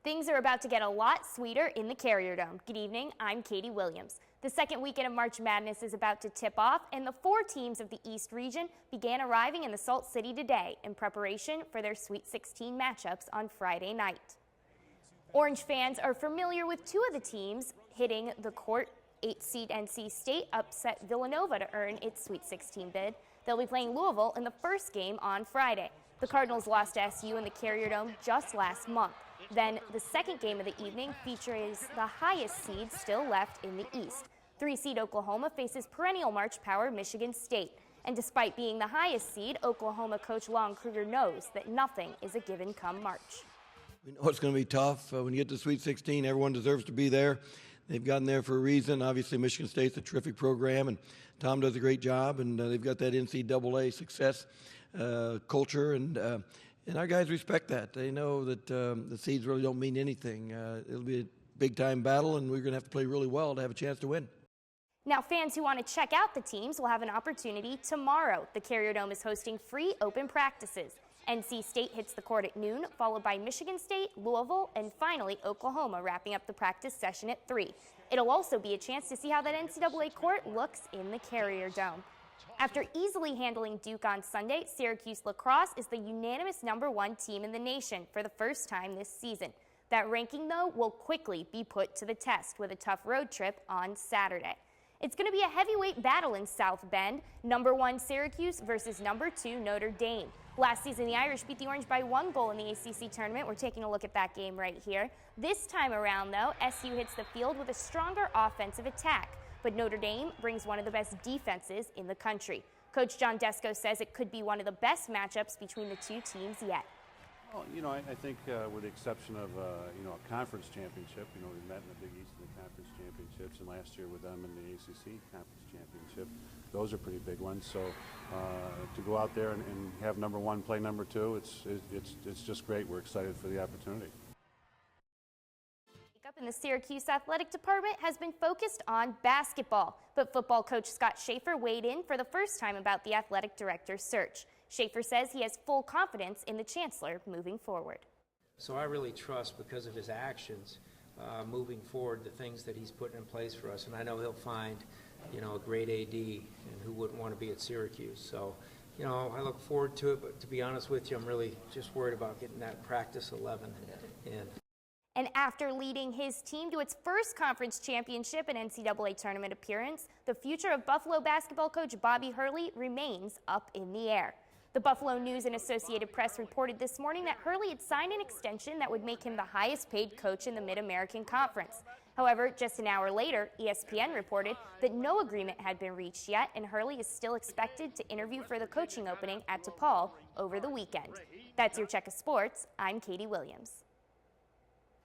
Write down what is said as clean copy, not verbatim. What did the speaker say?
Things are about to get a lot sweeter in the Carrier Dome. Good evening, I'm Katy Williams. The second weekend of March Madness is about to tip off, and the 4 teams of the East region began arriving in the Salt City today in preparation for their Sweet 16 matchups on Friday night. Orange fans are familiar with 2 of the teams hitting the court. 8-seed NC State upset Villanova to earn its Sweet 16 bid. They'll be playing Louisville in the first game on Friday. The Cardinals lost to SU in the Carrier Dome just last month. Then the second game of the evening features the highest seed still left in the East. 3-seed Oklahoma faces perennial March power Michigan State. And despite being the highest seed, Oklahoma coach Lon Kruger knows that nothing is a given come March. We know it's going to be tough. When you get to Sweet 16, everyone deserves to be there. They've gotten there for a reason. Obviously, Michigan State's a terrific program, and Tom does a great job, and they've got that NCAA success culture, and our guys respect that. They know that the seeds really don't mean anything. It'll be a big-time battle, and we're going to have to play really well to have a chance to win. Now, fans who want to check out the teams will have an opportunity tomorrow. The Carrier Dome is hosting free open practices. NC State hits the court at noon, followed by Michigan State, Louisville, and finally Oklahoma wrapping up the practice session at 3. It'll also be a chance to see how that NCAA court looks in the Carrier Dome. After easily handling Duke on Sunday, Syracuse lacrosse is the unanimous #1 team in the nation for the first time this season. That ranking, though, will quickly be put to the test with a tough road trip on Saturday. It's going to be a heavyweight battle in South Bend, #1 Syracuse versus #2 Notre Dame. Last season, the Irish beat the Orange by 1 goal in the ACC tournament. We're taking a look at that game right here. This time around, though, SU hits the field with a stronger offensive attack, but Notre Dame brings one of the best defenses in the country. Coach John Desko says it could be one of the best matchups between the 2 teams yet. Well, I think with the exception of, a conference championship, we met in the Big East in the conference championships, and last year with them in the ACC conference championship. Those are pretty big ones. So to go out there and have #1 play #2, it's just great. We're excited for the opportunity. In the Syracuse athletic department has been focused on basketball, but football coach Scott Schaefer weighed in for the first time about the athletic director search. Schaefer says he has full confidence in the chancellor moving forward. So I really trust, because of his actions moving forward, the things that he's putting in place for us, and I know he'll find a great AD, and who wouldn't want to be at Syracuse. So I look forward to it, but to be honest with you, I'm really just worried about getting that practice 11 in. And after leading his team to its first conference championship and NCAA tournament appearance, the future of Buffalo basketball coach Bobby Hurley remains up in the air. The Buffalo News and Associated Press reported this morning that Hurley had signed an extension that would make him the highest paid coach in the Mid-American Conference. However, just an hour later, ESPN reported that no agreement had been reached yet, and Hurley is still expected to interview for the coaching opening at DePaul over the weekend. That's your check of sports. I'm Katy Williams.